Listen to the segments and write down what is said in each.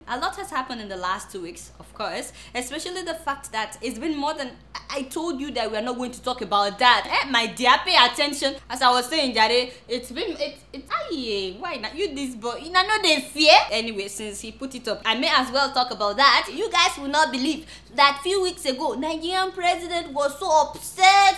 A lot has happened in the last 2 weeks, of course, especially the fact that it's been more than I told you that we are not going to talk about that. My dear, pay attention. As I was saying, Jare, why not you this boy? You know they fear. Anyway, since he put it up, I may as well talk about that. You guys will not believe that few weeks ago, Nigerian president was so upset.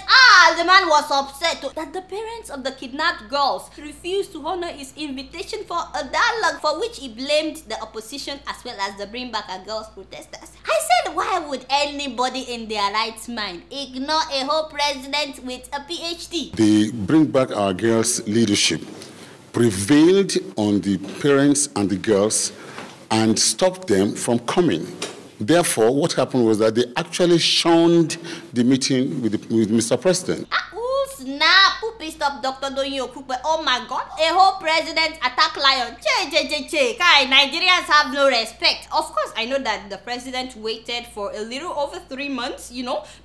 The man was upset that the parents of the kidnapped girls refused to honor his invitation for a dialogue, for which he blamed the opposition as well as the Bring Back Our Girls protesters. I said, why would anybody in their right mind ignore a whole president with a PhD? The Bring Back Our Girls leadership prevailed on the parents and the girls and stopped them from coming. Therefore, what happened was that they actually shunned the meeting with Mr. President. Snap! Who pissed off Dr. Doyin Okupe? Oh my God! A whole president attack lion. Nigerians have no respect. Of course, I know that the president waited for a little over 3 months,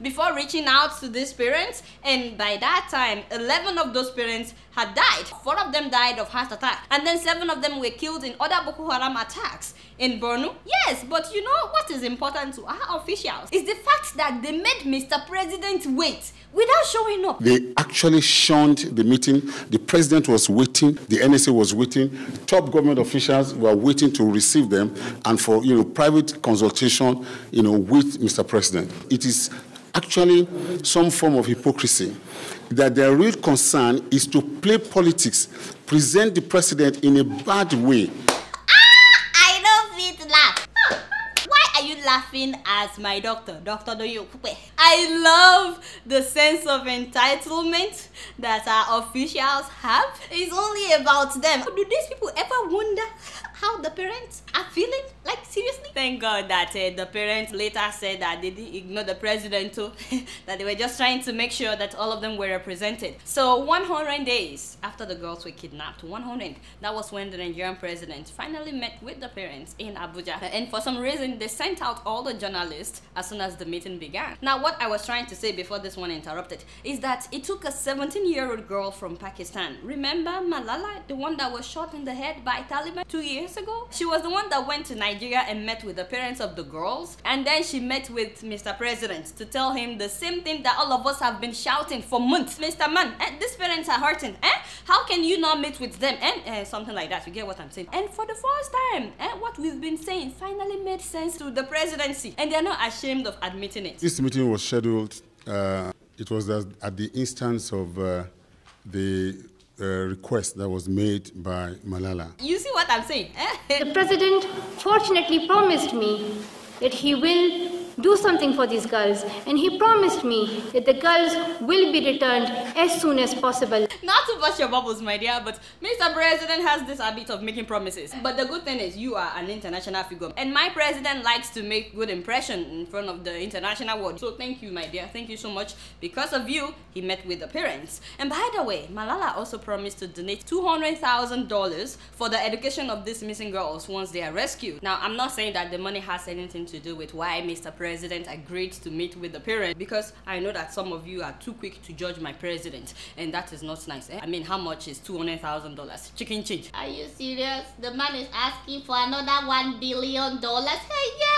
before reaching out to these parents. And by that time, 11 of those parents had died. 4 of them died of heart attack. And then 7 of them were killed in other Boko Haram attacks in Borno. Yes, but what is important to our officials is the fact that they made Mr. President wait without showing up. They actually shunned the meeting. The president was waiting. The NSA was waiting. Top government officials were waiting to receive them and for private consultation with Mr. President. It is actually some form of hypocrisy that their real concern is to play politics, present the president in a bad way. I don't feel to laugh. Why are you laughing as my doctor, Dr. Doyin Okupe? I love the sense of entitlement that our officials have. It's only about them. Do these people ever wonder how the parents are feeling? Like, seriously? Thank God that the parents later said that they didn't ignore the president too. That they were just trying to make sure that all of them were represented. So 100 days after the girls were kidnapped, 100, that was when the Nigerian president finally met with the parents in Abuja. And for some reason, they sent out all the journalists as soon as the meeting began. Now, what I was trying to say before this one interrupted is that it took a 17-year-old girl from Pakistan. Remember Malala, the one that was shot in the head by Taliban 2 years ago? She was the one that went to Nigeria and met with the parents of the girls, and then she met with Mr. President to tell him the same thing that all of us have been shouting for months. Mr. Man, these parents are hurting. How can you not meet with them? Something like that. You get what I'm saying? And for the first time, what we've been saying finally made sense to the presidency, and they're not ashamed of admitting it. This meeting was scheduled. It was at the instance of the request that was made by Malala. You see what I'm saying? The president fortunately promised me that he will do something for these girls, and he promised me that the girls will be returned as soon as possible. Not to burst your bubbles, my dear, but Mr. President has this habit of making promises. But the good thing is you are an international figure, and my president likes to make good impression in front of the international world. So thank you, my dear. Thank you so much. Because of you, he met with the parents. And by the way, Malala also promised to donate $200,000 for the education of these missing girls once they are rescued. Now, I'm not saying that the money has anything to do with why Mr. President agreed to meet with the parents, because I know that some of you are too quick to judge my president, and that is not nice. I mean, how much is $200,000? Chicken change. Are you serious? The man is asking for another $1 billion? Hey, yay!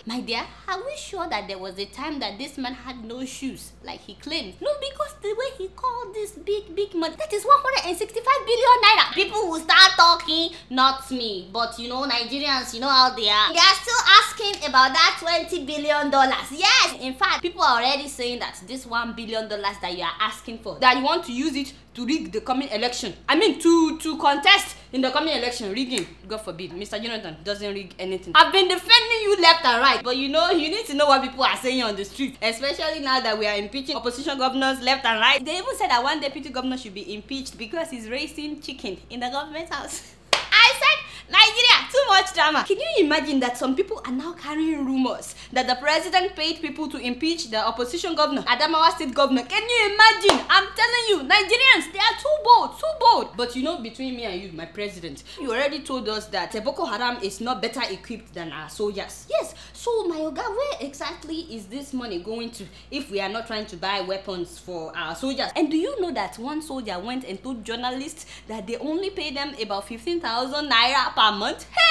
My dear, are we sure that there was a time that this man had no shoes, like he claimed? No, because the way he called this big money, that is 165 billion naira. People will start talking, not me, but Nigerians, how they are. They are still asking about that $20 billion. Yes, in fact, people are already saying that this $1 billion that you are asking for, that you want to use it to rig the coming election. I mean, to contest in the coming election. Rigging, God forbid. Mr. Jonathan doesn't rig anything. I've been defending you left and right, but you need to know what people are saying on the street, especially now that we are impeaching opposition governors left and right. They even said that one deputy governor should be impeached because he's raising chicken in the government house. I said, Nigeria, too much drama. Can you imagine that some people are now carrying rumors that the president paid people to impeach the opposition governor, Adamawa State governor? Can you imagine? I'm telling you, Nigerians, they are too bold, too bold. But between me and you, my president, you already told us that Boko Haram is not better equipped than our soldiers. Yes, so my Oga, where exactly is this money going to if we are not trying to buy weapons for our soldiers? And do you know that one soldier went and told journalists that they only pay them about 15,000 naira per month? Hey!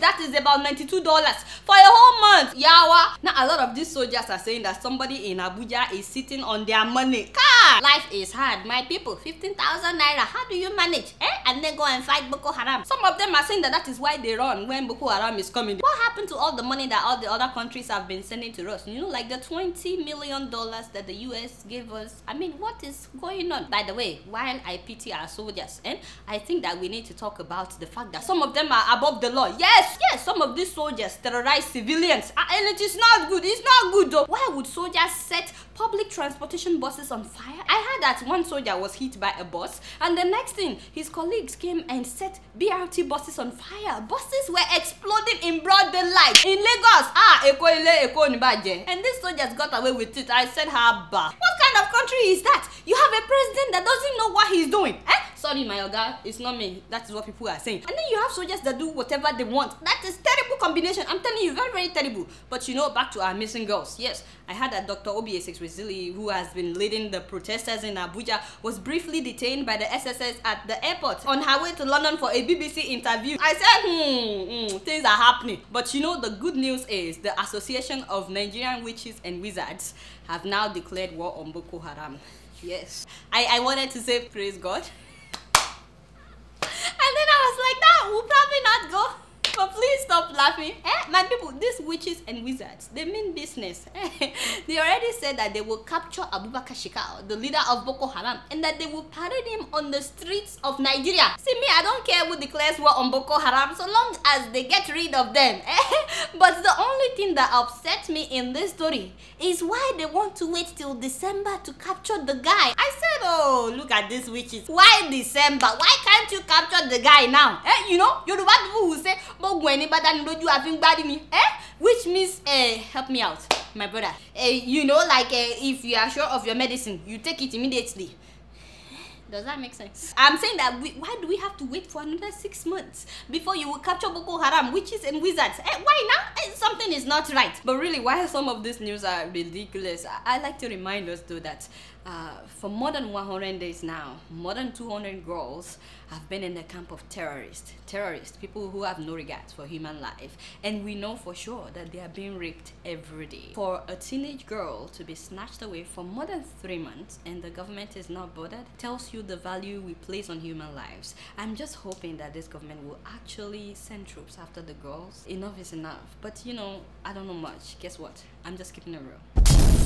That is about $92 for a whole month. Yawa. Now a lot of these soldiers are saying that somebody in Abuja is sitting on their money. God, life is hard, my people. 15,000 naira. How do you manage? And then go and fight Boko Haram. Some of them are saying that is why they run when Boko Haram is coming. What happened to all the money that all the other countries have been sending to us? You know, like the $20 million that the US gave us. I mean, what is going on? By the way, while I pity our soldiers, I think that we need to talk about the fact that some of them are above the law. Yes, some of these soldiers terrorize civilians, and it is not good. It's not good though. Why would soldiers set public transportation buses on fire? I heard that one soldier was hit by a bus, and the next thing, his colleagues came and set BRT buses on fire. Buses were exploding in broad daylight in Lagos. And these soldiers got away with it. I said, haba. What kind of country is that? You have a president that doesn't know what he's doing. Sorry, my oga, it's not me. That is what people are saying. And then you have soldiers that do whatever they want. That is terrible combination. I'm telling you, very, very terrible. But you know, back to our missing girls. Yes, I heard that Dr. Obiese Wezili, who has been leading the protesters in Abuja, was briefly detained by the SSS at the airport on her way to London for a BBC interview. I said, things are happening. But you know, the good news is the Association of Nigerian Witches and Wizards have now declared war on Boko Haram. Yes, I wanted to say praise God. And then I was like, that will probably not go. But please stop laughing. My people, these witches and wizards, they mean business. They already said that they will capture Abubakar Shekau, the leader of Boko Haram, and that they will parade him on the streets of Nigeria. See me, I don't care who declares war on Boko Haram, so long as they get rid of them. But the only thing that upsets me in this story is why they want to wait till December to capture the guy. I said, oh, look at these witches. Why December? Why can't you capture the guy now? You know, Yoruba people will say, which means, help me out, my brother. You know, like if you are sure of your medicine, you take it immediately. Does that make sense? I'm saying that why do we have to wait for another 6 months before you will capture Boko Haram, witches and wizards? Why now? Something is not right. But really, while some of this news are ridiculous, I like to remind us though that for more than 100 days now, more than 200 girls have been in the camp of terrorists, people who have no regard for human life, and we know for sure that they are being raped every day. For a teenage girl to be snatched away for more than 3 months and the government is not bothered tells you the value we place on human lives. I'm just hoping that this government will actually send troops after the girls. Enough is enough. But you know, I don't know much. Guess what? I'm just keeping it real.